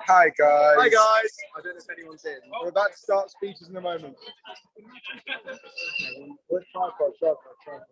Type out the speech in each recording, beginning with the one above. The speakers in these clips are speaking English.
Hi guys. Hi guys. I don't know if anyone's in. We're about to start speeches in a moment. Tripod.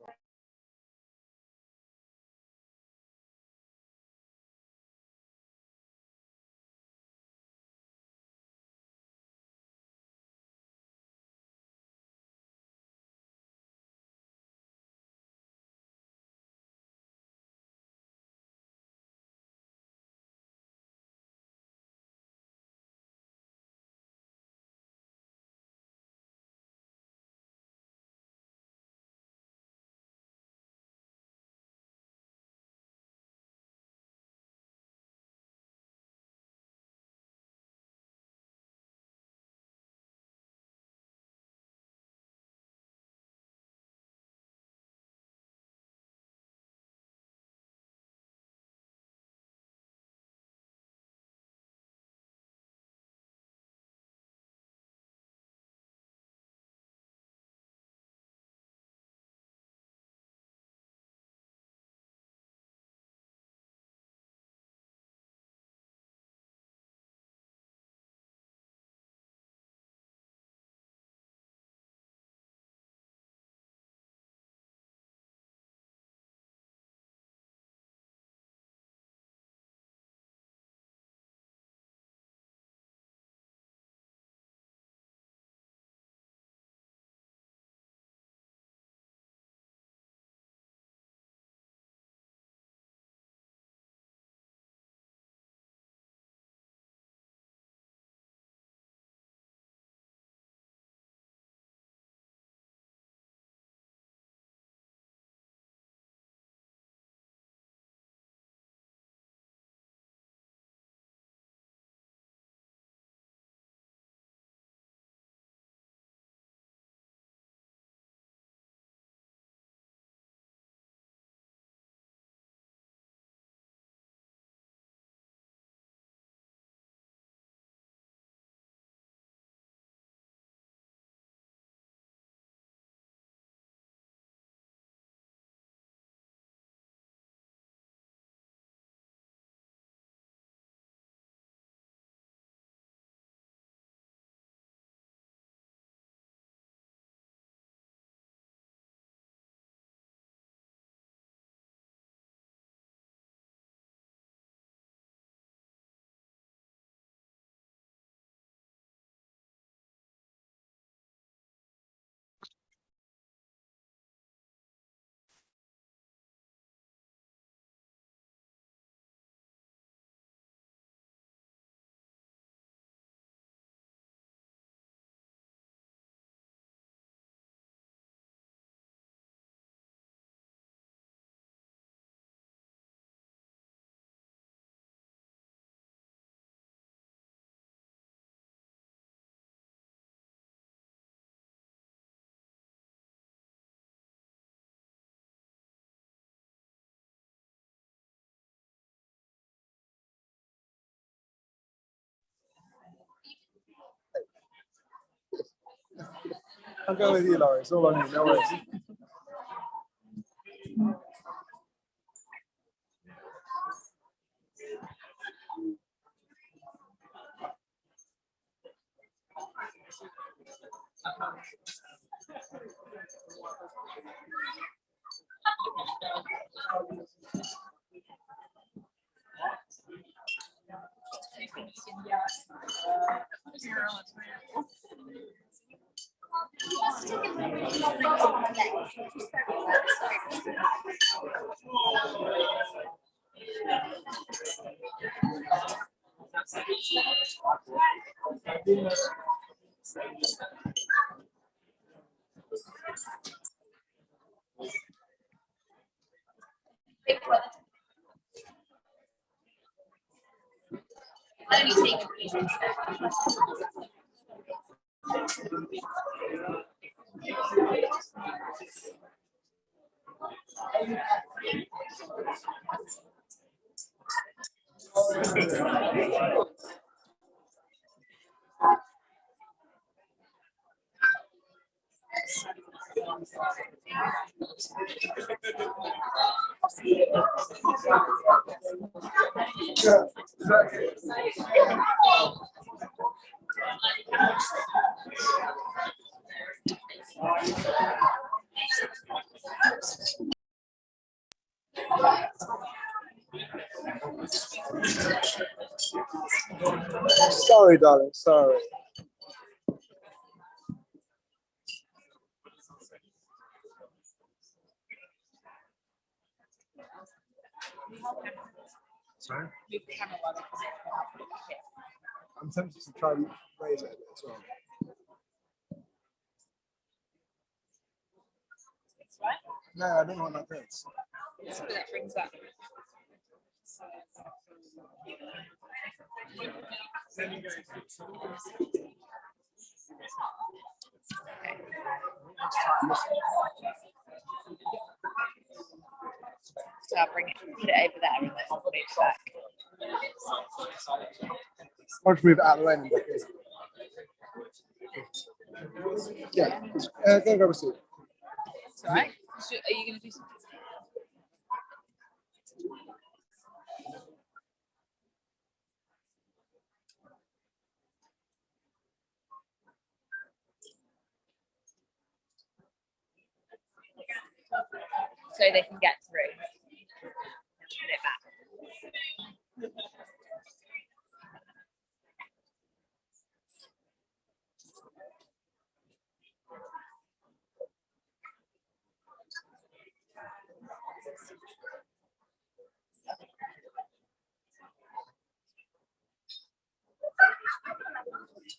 I'll go with you, Laurie. It's all on you. No worries. Sorry, darling. Sorry. Sorry? I'm tempted to try and raise it a bit as well. No, I don't know what that does. That brings that. So I'll bring it, put it over there, and then I'll move it back. I'll just move it out of the way and back in. Yeah, go grab a seat. It's all right. So are you going to do something? So they can get through. Put it back.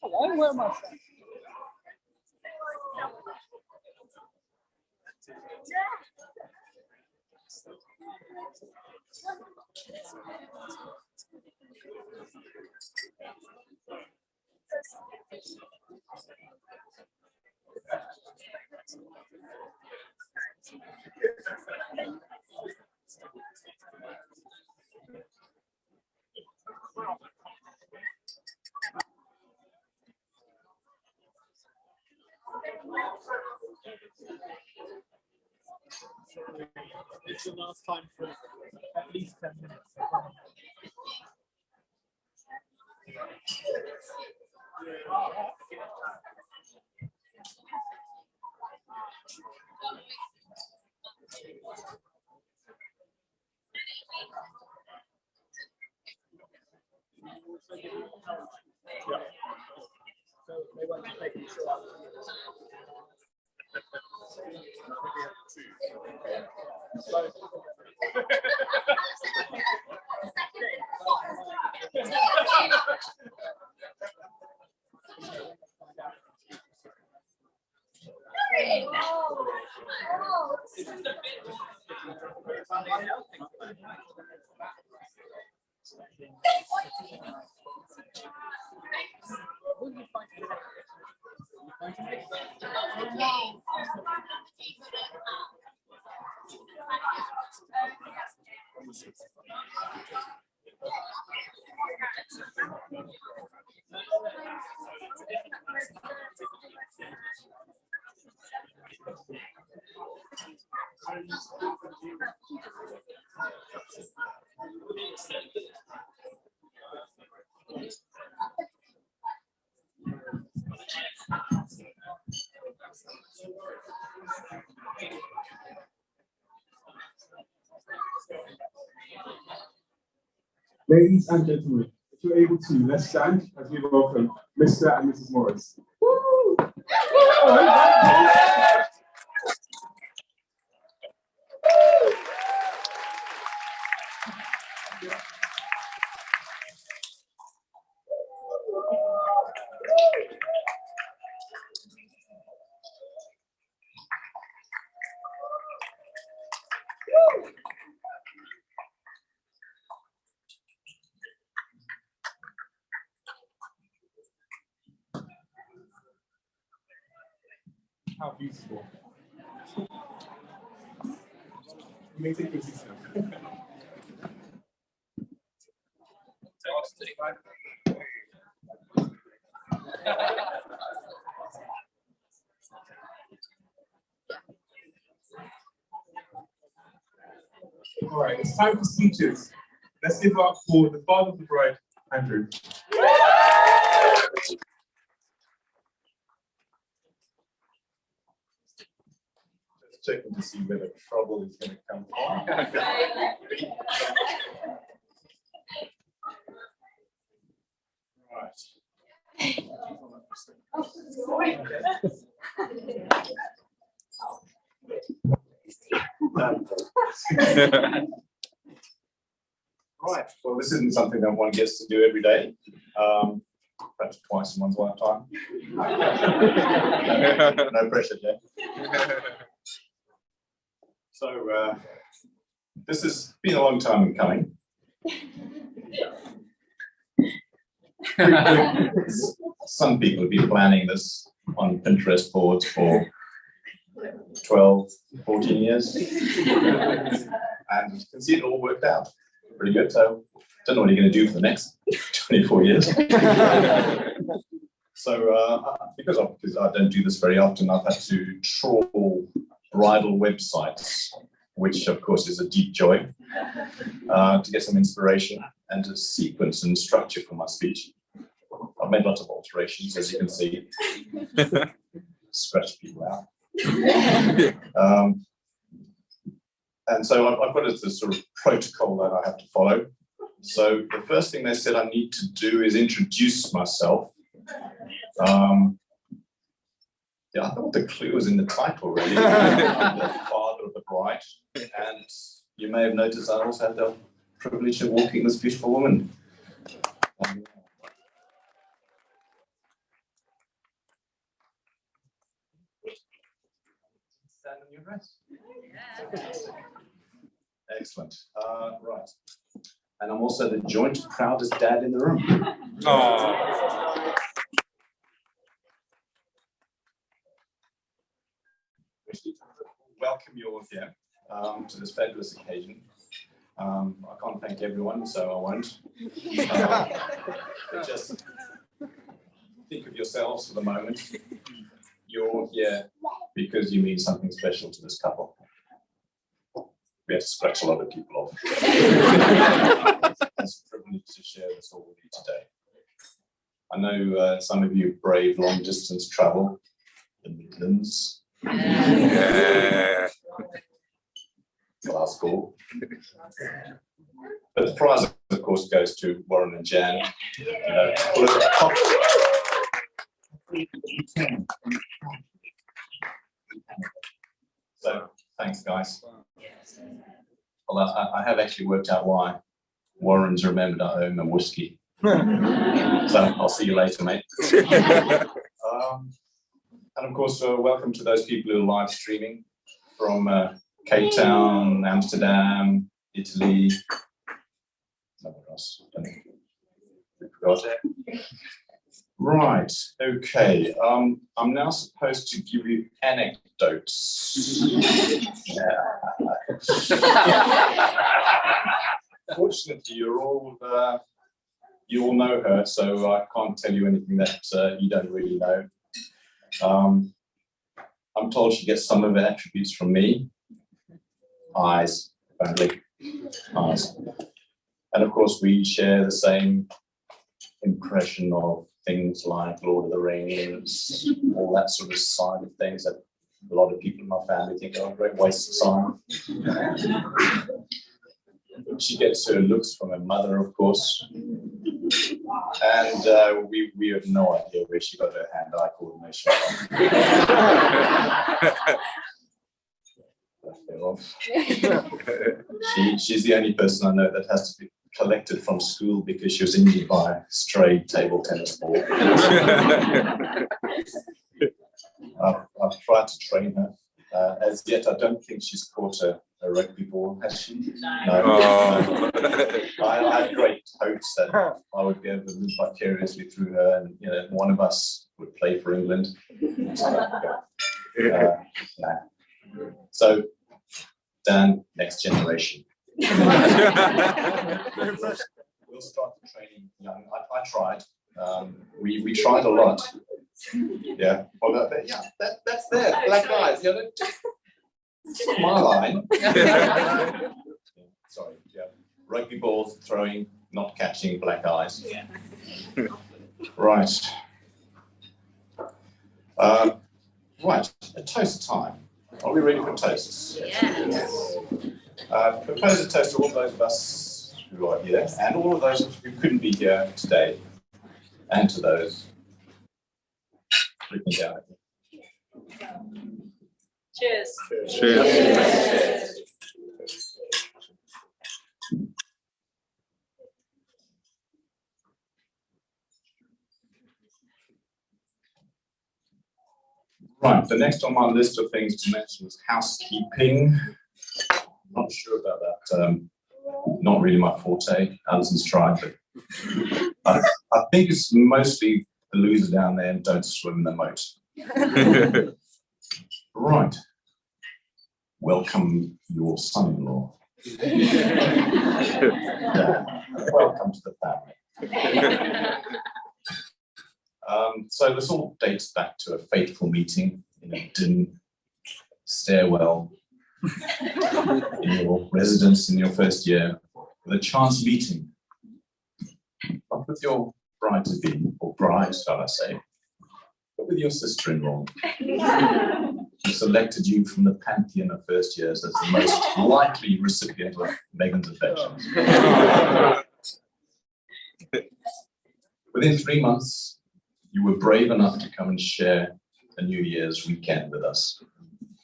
Hello, where am I? It's the last time for at least 10 minutes. So they won't just make it short. Ladies and gentlemen, if you're able to, let's stand as we welcome Mr. and Mrs. Morris. Woo! How beautiful. You may take your seats now. All right, it's time for speeches. Let's give up for the father of the bride, Andrew. Just checking to see where the trouble is going to come from. Right. Right. Well, this isn't something that one gets to do every day. Perhaps twice in one's lifetime. No pressure, Jeff. So this has been a long time in coming. Some people have been planning this on Pinterest boards for 12, 14 years. And you can see it all worked out pretty good. So don't know what you're going to do for the next 24 years. So because I don't do this very often, I've had to trawl bridal websites, which of course is a deep joy, to get some inspiration and to sequence and structure for my speech. I've made lots of alterations, as you can see. Scratched people out. And so I've got this sort of protocol that I have to follow. So the first thing they said I need to do is introduce myself. Yeah, I thought the clue was in the title, really. I'm the father of the bride. And you may have noticed I also had the privilege of walking this beautiful woman. Stand on your dress. Excellent. Right. And I'm also the joint proudest dad in the room. Oh. Welcome you all here to this fabulous occasion. I can't thank everyone, so I won't. But just think of yourselves for the moment. You're here because you mean something special to this couple. We have to scratch a lot of people off. It's a privilege to share this all with you today. I know some of you brave long distance travel, the Midlands. Yeah. Glasgow. But the prize, of course, goes to Warren and Jan. So, thanks, guys. Well, I have actually worked out why Warren's remembered I owe him a whiskey. So I'll see you later, mate. And of course, welcome to those people who are live streaming from Cape Town, Amsterdam, Italy, somewhere else. I forgot. Right, okay. I'm now supposed to give you anecdotes. Fortunately, you all know her, so I can't tell you anything that you don't really know. I'm told she gets some of her attributes from me. Eyes, apparently. Eyes. And of course, we share the same impression of things like Lord of the Rings, all that sort of side of things that a lot of people in my family think are a great waste of time. She gets her looks from her mother, of course. And we have no idea where she got her hand-eye coordination from. She's the only person I know that has to be collected from school because she was injured by a stray table tennis ball. I've tried to train her. As yet, I don't think she's caught a rugby ball, has she? No. Oh. I had great hopes that I would be able to live vicariously through her, and one of us would play for England. So, Dan, next generation. We'll start the training young. I tried. We tried a lot. Yeah. Well, that's there. Black eyes. Just my line. rugby balls, throwing, not catching, black eyes. Yeah. Right. Right, a toast time. Are we ready for toasts? Yes. Propose a toast to all those of us who are here and all of those who couldn't be here today, and to those written down. Cheers. Cheers. Right, the next on my list of things to mention is housekeeping. Not sure about that. Not really my forte. Alison's tried, but I think it's mostly the loser down there and don't swim in the moat. Right. Welcome your son-in-law. Welcome to the family. So this all dates back to a fateful meeting in a dim stairwell in your residence in your first year, with a chance meeting, not with your bride-to-be, or bride, shall I say, but with your sister-in-law, who selected you from the pantheon of first years as the most likely recipient of Megan's affections. Within 3 months, you were brave enough to come and share a New Year's weekend with us,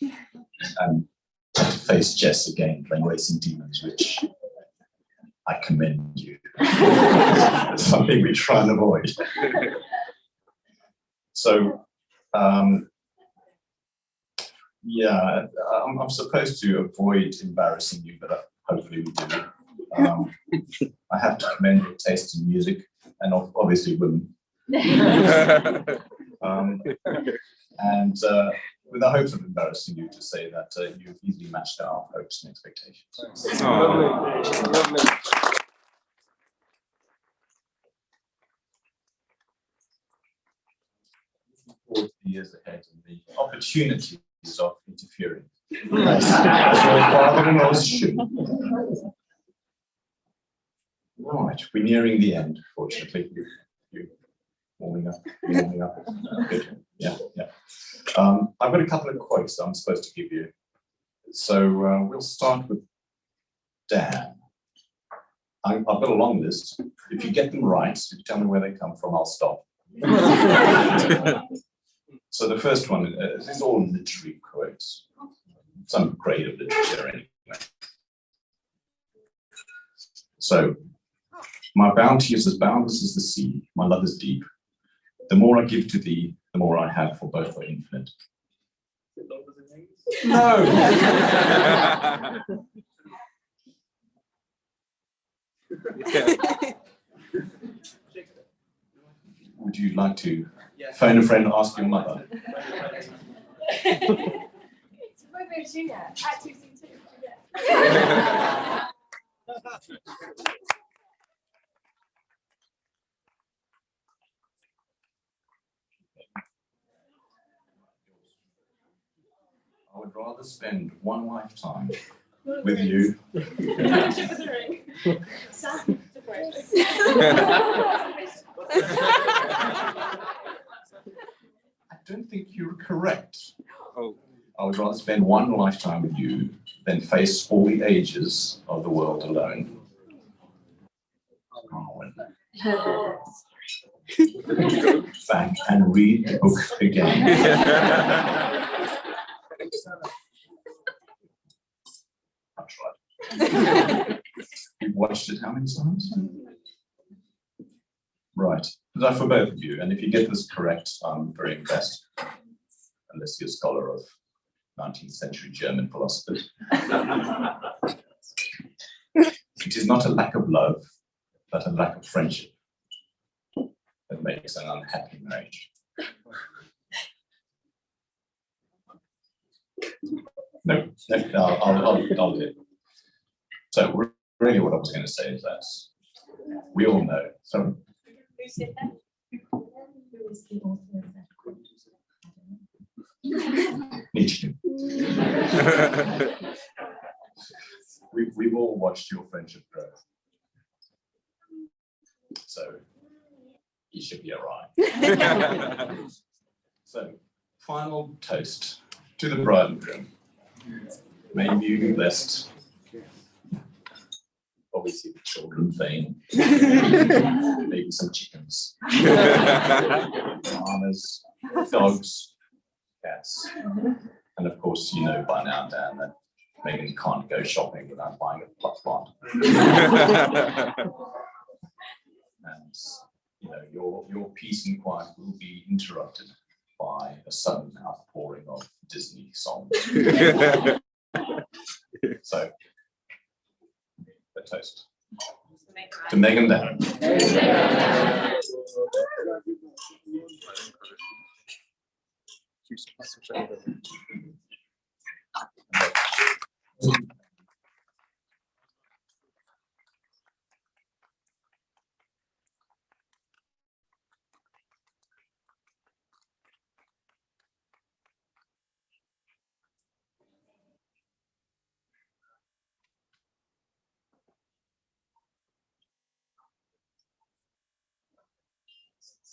and to face Jess again playing Racing Demons, which I commend you. It's something we try and avoid. So, yeah, I'm supposed to avoid embarrassing you, but hopefully we do. I have to commend your taste in music, and obviously women. And with the hopes of embarrassing you, to say that you've easily matched our hopes and expectations. Lovely. Forward to the years ahead and the opportunities of interfering. As your father-in-laws should. Right, we're nearing the end, fortunately. You warming up. Good. Yeah. I've got a couple of quotes that I'm supposed to give you. So we'll start with Dan. I've got a long list. If you get them right, if you tell me where they come from, I'll stop. So the first one, this is all literary quotes. Some grade of literature anyway. So, my bounty is as boundless as the sea, my love is deep. The more I give to thee, the more I have, for both are infinite. No! Would you like to phone a friend and ask your mother? It's Romeo and Juliet, Act 2, Scene 2. I would rather spend one lifetime with you. I don't think you're correct. Oh. I would rather spend one lifetime with you than face all the ages of the world alone. Back and read the book again. I tried. You've watched it how many times? Right. That's for both of you. And if you get this correct, I'm very impressed. Unless you're a scholar of 19th century German philosophers. It is not a lack of love, but a lack of friendship that makes an unhappy marriage. No, I'll do it. So really what I was going to say is that we all know. So, Who said that? Who was the author of that quote? Nietzsche. We've all watched your friendship grow so he should be all right. So, final toast to the bride and groom. May you be blessed. Obviously, the children thing. Maybe some chickens. Bananas, dogs, cats. And of course, you know by now, Dan, that Megan can't go shopping without buying a plush plant. And you know, your peace and quiet will be interrupted by a sudden outpouring of Disney songs. So, a toast to Megan Dan.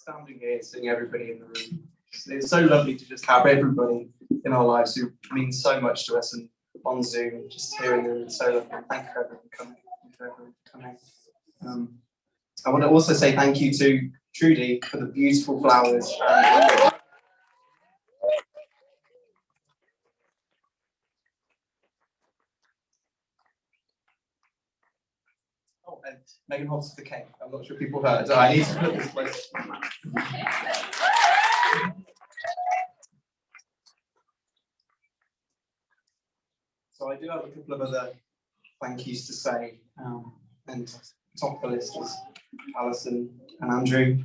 Standing here, seeing everybody in the room. It's so lovely to just have everybody in our lives who means so much to us, and on Zoom, just hearing them. It's so lovely. Thank you for everyone coming. I want to also say thank you to Trudy for the beautiful flowers. Oh, and Megan holds the cake. I'm not sure people heard. So I need to put this place. So I do have a couple of other thank yous to say, and top of the list is Alison and Andrew.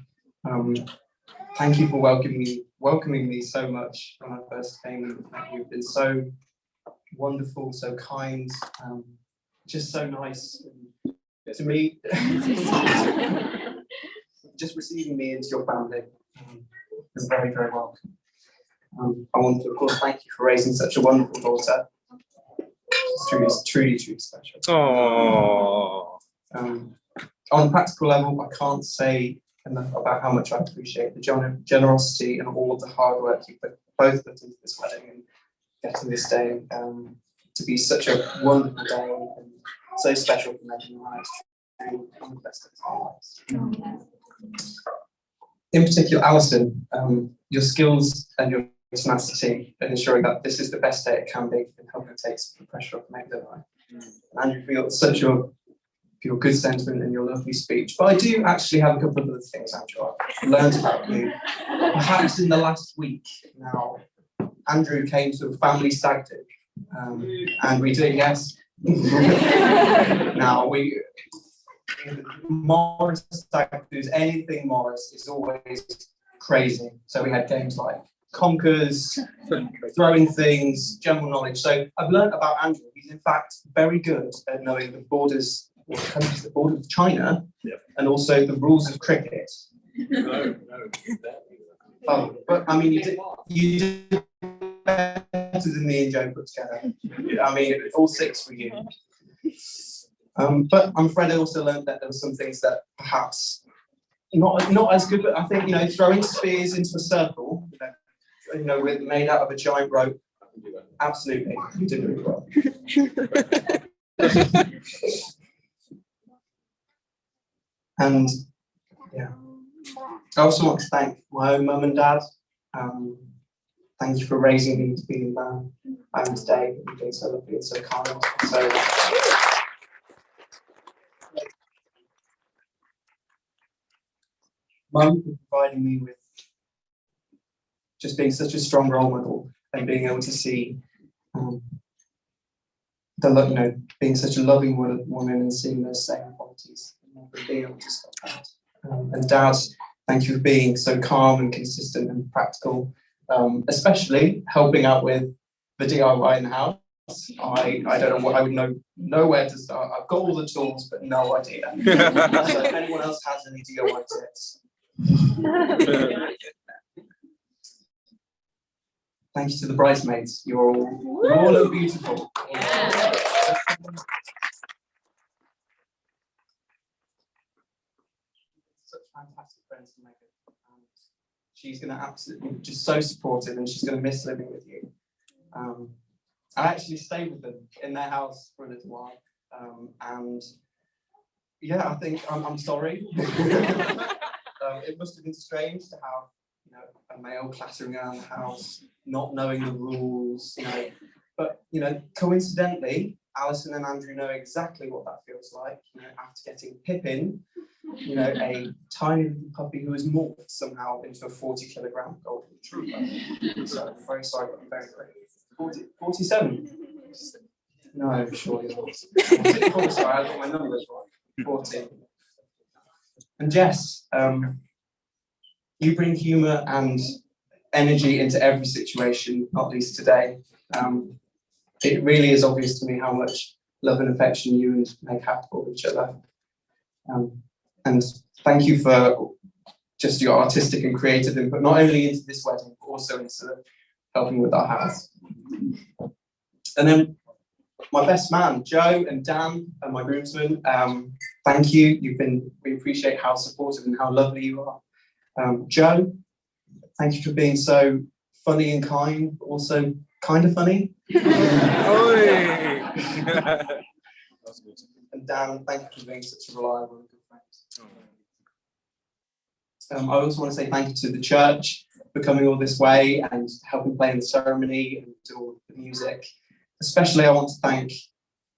Thank you for welcoming me so much when I first came. You've been so wonderful, so kind, just so nice to me. Just receiving me into your family is very, very welcome. I want to, of course, thank you for raising such a wonderful daughter. It's truly special. Oh. On a practical level, I can't say enough about how much I appreciate the generosity and all of the hard work you both put into this wedding and getting this day to be such a wonderful day and so special for Megan and I. It's truly one of the best days of our lives. In particular, Alison, your skills and your tenacity in ensuring that this is the best day it can be and helping take the pressure off Megan and I. And Andrew, for your good sentiment and your lovely speech. But I do actually have a couple of other things, Andrew, I've learned about you. Perhaps in the last week now, Andrew came to a family stag do. And we did, yes. Now, Morris stag do's, anything Morris is always crazy. So we had games like Conkers, throwing things, general knowledge. So I've learned about Andrew. He's in fact very good at knowing the borders, or the countries that border with China, and also the rules of cricket. No. Oh, but I mean, you did better than me and Joe put together. I mean, all six for you. But I'm afraid I also learned that there were some things that perhaps not as good. But I think throwing spears into a circle, with made out of a giant rope. Absolutely, you did really well. And yeah, I also want to thank my own mum and dad. Thank you for raising me to be the man I am today. You're being so lovely and so kind. So, Mum for providing me with just being such a strong role model and being able to see being such a loving woman and seeing those same qualities and being able to stop that. And Dad, thank you for being so calm and consistent and practical, especially helping out with the DIY in the house. I don't know what I would know where to start. I've got all the tools, but no idea. So if anyone else has any DIY tips. Thank you to the bridesmaids. You all look beautiful. such fantastic friends to Megan. She's going to absolutely just so supportive, and she's going to miss living with you. I actually stayed with them in their house for a little while, and yeah, I think I'm sorry. It must have been strange to have, you know, a male clattering around the house, not knowing the rules, you know. But you know, coincidentally, Alison and Andrew know exactly what that feels like. You know, after getting Pippin, you know, a tiny little puppy who has morphed somehow into a 40-kilogram golden retriever. So I'm very sorry, but I'm very grateful. 47? No, surely not. Oh, sorry, I got my numbers wrong. 14. And Jess, you bring humour and energy into every situation, not least today. It really is obvious to me how much love and affection you and Meg have for each other. And thank you for just your artistic and creative input, not only into this wedding, but also into helping with our house. And then my best man, Joe and Dan, and my groomsmen, thank you. We appreciate how supportive and how lovely you are. Joe, thank you for being so funny and kind, but also kind of funny. And Dan, thank you for being such a reliable and good friend. I also want to say thank you to the church for coming all this way and helping play in the ceremony and do all the music. Especially, I want to thank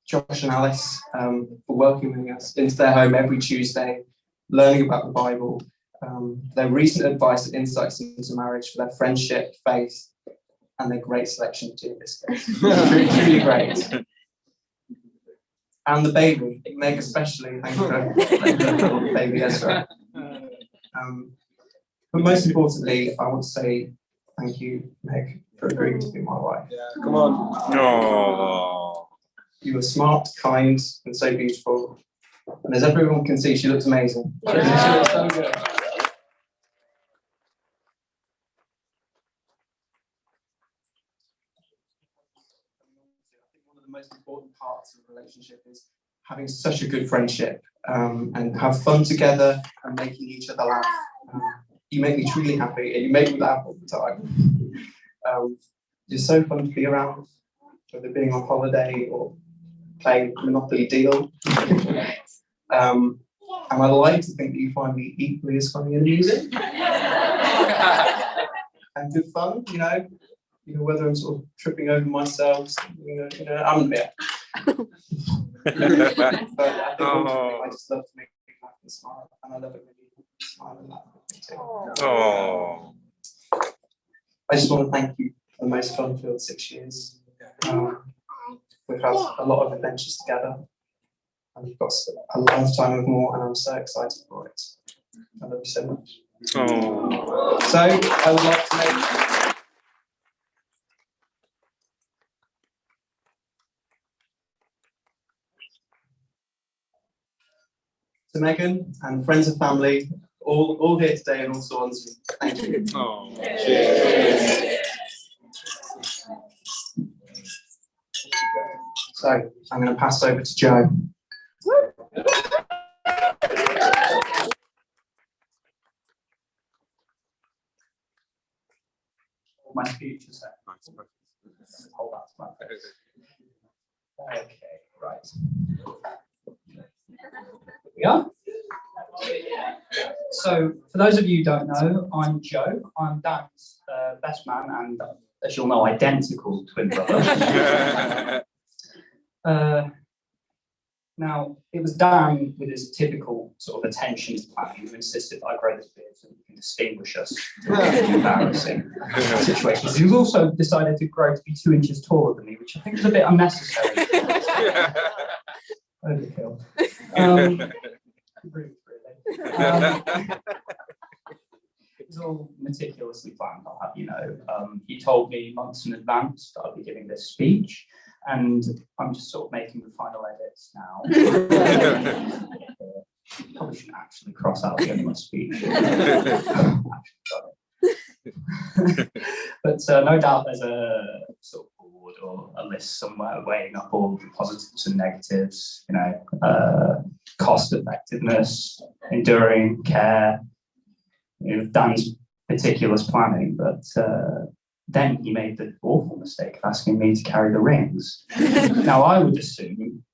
Josh and Alice for welcoming us into their home every Tuesday, learning about the Bible, their recent advice and insights into marriage, for their friendship, faith, and their great selection of tea biscuits. Truly great. And the baby, Meg especially, thank you for baby Ezra. But most importantly, I want to say thank you, Meg, for agreeing to be my wife. Yeah, come on. No. You are smart, kind, and so beautiful. And as everyone can see, she looks amazing. Yeah. She looks so good. One of the most important parts of a relationship is having such a good friendship and have fun together and making each other laugh. You make me truly happy and you make me laugh all the time. You're so fun to be around, whether being on holiday or playing Monopoly Deal. And I like to think that you find me equally as funny and amusing. And good fun, you know, whether I'm sort of tripping over myself, I'm yeah. But I think ultimately, I just love to make people laugh and smile, and I love it when people smile and laugh too. Oh. I just want to thank you for the most fun-filled 6 years. We've had a lot of adventures together, and we've got a lifetime of more, and I'm so excited for it. I love you so much. Oh. So I would like to make to Megan and friends and family, all here today and also on Zoom. Thank you. Oh. So I'm going to pass over to Joe. My speech is set. Hold that to my face. Okay, right. Here we are. So, for those of you who don't know, I'm Joe. I'm Dan's best man and, as you'll know, identical twin brother. Now, it was Dan with his typical sort of attention planning who insisted I grow this beard so he can distinguish us from embarrassing situations. He was also decided to grow to be 2 inches taller than me, which I think is a bit unnecessary. Overkill. Rude, really. It was all meticulously planned, I'll have you know. He told me months in advance that I'd be giving this speech, and I'm just sort of making the final edits now. Probably shouldn't actually cross out the end of my speech. But no doubt there's a sort of board or a list somewhere weighing up all the positives and negatives, you know, cost effectiveness, enduring care, Dan's meticulous planning, but then he made the awful mistake of asking me to carry the rings. Now, I would assume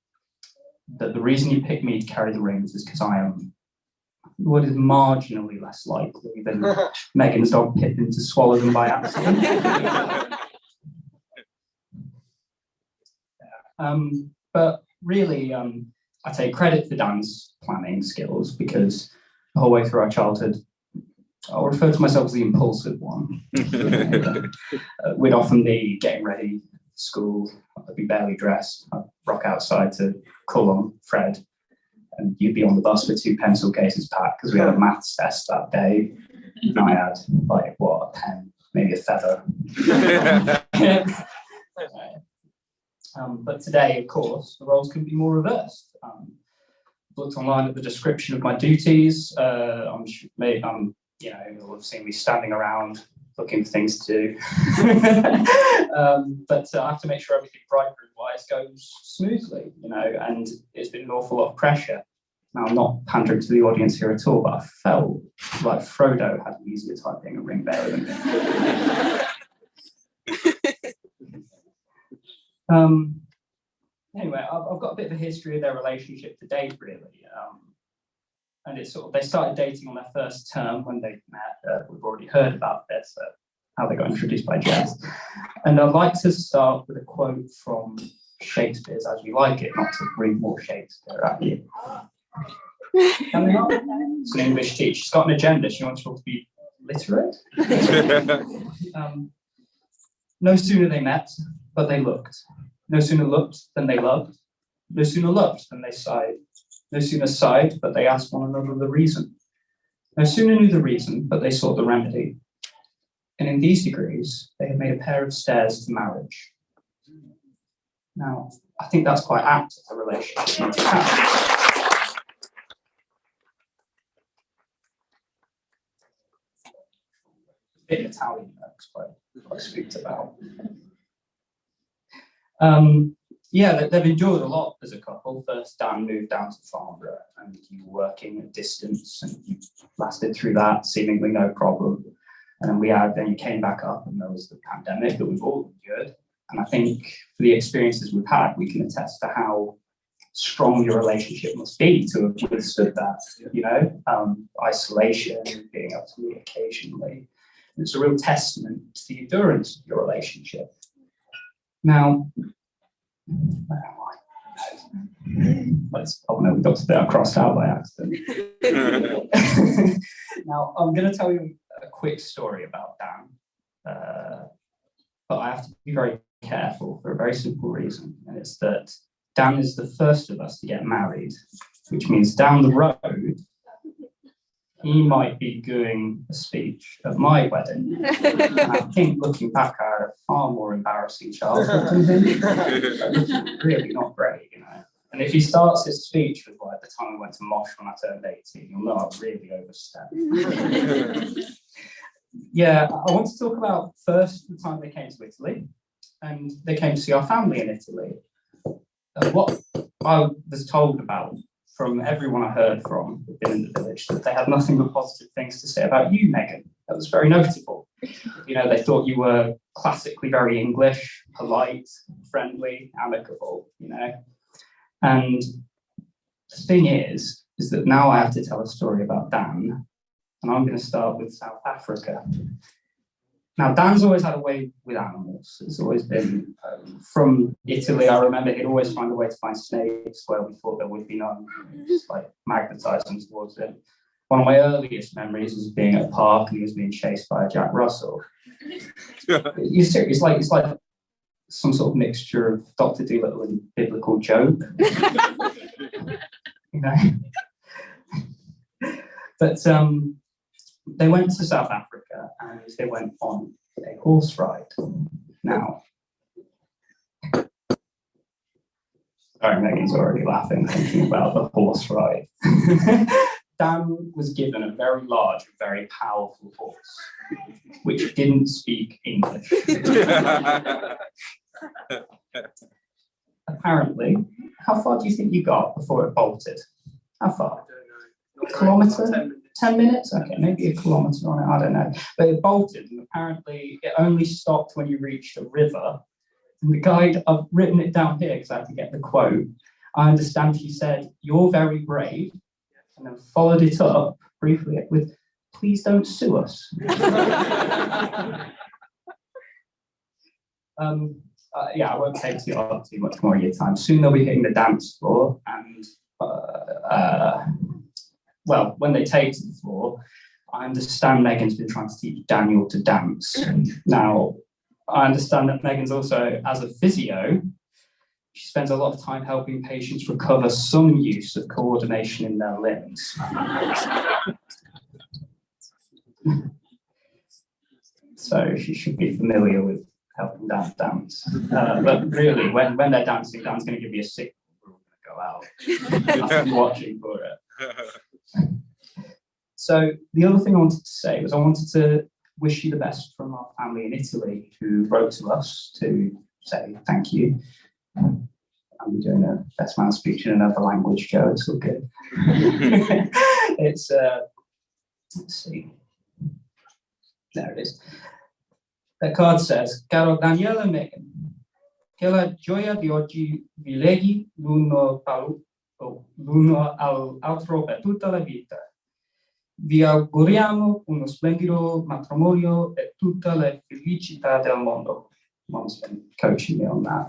that the reason you picked me to carry the rings is because I am what is marginally less likely than Megan's dog Pippin to swallow them by accident. But really, I take credit for Dan's planning skills because the whole way through our childhood, I'll refer to myself as the impulsive one. We'd often be getting ready for school, I'd be barely dressed, I'd rock outside to call on Fred, and you'd be on the bus with 2 pencil cases packed because we had a maths test that day. And I had, like, what, a pen, maybe a feather. But today, of course, the roles can be more reversed. Looked online at the description of my duties. You'll have seen me standing around looking for things to do. But I have to make sure everything bright-room-wise goes smoothly, and it's been an awful lot of pressure. Now, I'm not pandering to the audience here at all, but I felt like Frodo had an easier time being a ring bearer than me. Anyway, I've got a bit of a history of their relationship to date, really. And it's they started dating on their first term when they met. We've already heard about this, how they got introduced by Jess. And I'd like to start with a quote from Shakespeare's As You Like It, not to read more Shakespeare at you. Can they not? It's an English teacher. She's got an agenda. She wants you all to be literate. No sooner they met, but they looked. No sooner looked than they loved. No sooner loved than they sighed. No sooner sighed, but they asked one another the reason. No sooner knew the reason, but they sought the remedy. And in these degrees, they had made a pair of stairs to marriage. Now, I think that's quite apt as a relationship to have. A bit Italian, that's quite spooked about. They've enjoyed a lot as a couple. First, Dan moved down to Farnborough, and you were working at distance, and you lasted through that seemingly no problem. And then you came back up, and there was the pandemic that we've all endured. And I think for the experiences we've had, we can attest to how strong your relationship must be to have withstood that. Isolation, being able to meet occasionally. And it's a real testament to the endurance of your relationship. Now, we got a bit crossed out by accident. Now, I'm going to tell you a quick story about Dan, but I have to be very careful for a very simple reason, and it's that Dan is the first of us to get married, which means down the road, he might be doing a speech at my wedding. And I think looking back, I had a far more embarrassing childhood than him. It's really not great, And if he starts his speech with like the time I went to Mosh when I turned 18, you'll know I've really overstepped. I want to talk about first the time they came to Italy, and they came to see our family in Italy. What I was told about from everyone I heard from who'd been in the village, that they had nothing but positive things to say about you, Megan. That was very notable. They thought you were classically very English, polite, friendly, amicable, And the thing is that now I have to tell a story about Dan, and I'm going to start with South Africa. Now, Dan's always had a way with animals. It's always been from Italy. I remember he'd always find a way to find snakes where we thought there would be none, just like magnetize them towards him. One of my earliest memories was being at a park and he was being chased by a Jack Russell. It's like some sort of mixture of Dr. Dolittle and biblical joke. But they went to South Africa and they went on a horse ride. Now, sorry, Megan's already laughing thinking about the horse ride. Dan was given a very large, very powerful horse, which didn't speak English. Apparently, how far do you think you got before it bolted? How far? A kilometre? 10 minutes? Okay, maybe a kilometre on it, I don't know. But it bolted, and apparently it only stopped when you reached a river. And the guide, I've written it down here because I had to get the quote. I understand he said, "You're very brave," and then followed it up briefly with, "Please don't sue us." Yeah, I won't take too much more of your time. Soon they'll be hitting the dance floor, and well, when they take to the floor, I understand Megan's been trying to teach Daniel to dance. Now, I understand that Megan's also, as a physio, she spends a lot of time helping patients recover some use of coordination in their limbs. So she should be familiar with helping Dan dance. But really, when they're dancing, Dan's going to give me a signal. We're going to go out. I'm watching for it. So the other thing I wanted to say was I wanted to wish you the best from our family in Italy who wrote to us to say thank you. I'm doing a best man speech in another language, Joe. It's all good. It's let's see. There it is. The card says, "Caro Daniele e Megan, che la gioia di oggi vi leghi l'uno all'altro per tutta la vita. Vi auguriamo uno splendido matrimonio e tutte le felicità del mondo." Mom's been coaching me on that.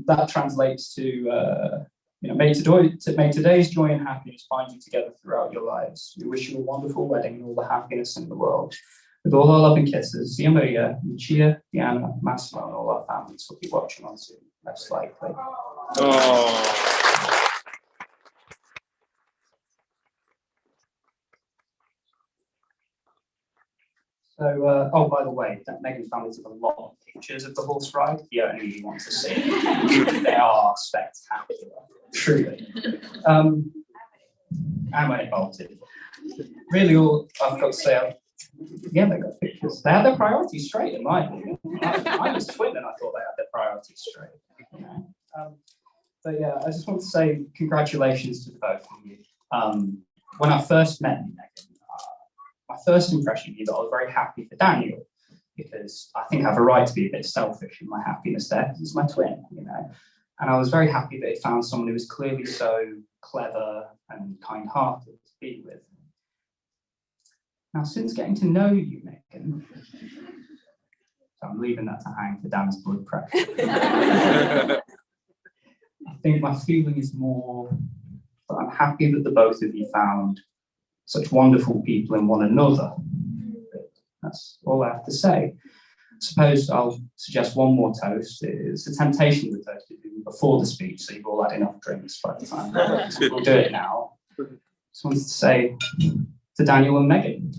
That translates to, may today's joy and happiness find you together throughout your lives. We wish you a wonderful wedding and all the happiness in the world. With all our loving kisses, Zia Maria, Lucia, Diana, Massimo, and all our families will be watching on Zoom, most likely. Oh. So, oh, by the way, that Megan's family took a lot of pictures of the horse ride. If you only want to see it. They are spectacular, truly. And when it bolted. Really, all I've got to say, yeah, they got pictures. They had their priorities straight, in my opinion. I was twin and I thought they had their priorities straight. But yeah, I just want to say congratulations to both of you. When I first met you, Megan, my first impression of you, that I was very happy for Daniel, because I think I have a right to be a bit selfish in my happiness there, because he's my twin, And I was very happy that he found someone who was clearly so clever and kind-hearted to be with. Now, since getting to know you, Megan, so I'm leaving that to hang for Dan's blood pressure. I think my feeling is more that I'm happy that the both of you found such wonderful people in one another. That's all I have to say. I suppose I'll suggest one more toast. It's a temptation to toast it before the speech, so you've all had enough drinks by the time. We'll do it now. Just wanted to say to Daniel and Megan.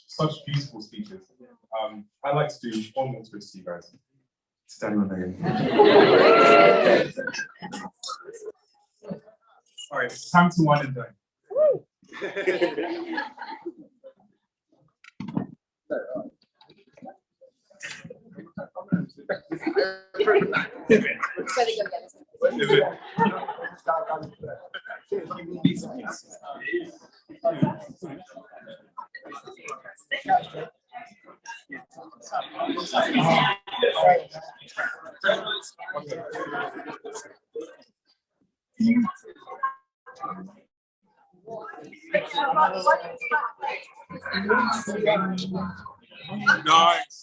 Such beautiful speeches. I'd like to do one more twist to you guys. To Daniel and Megan. All right, it's time to wine and dine. Nice.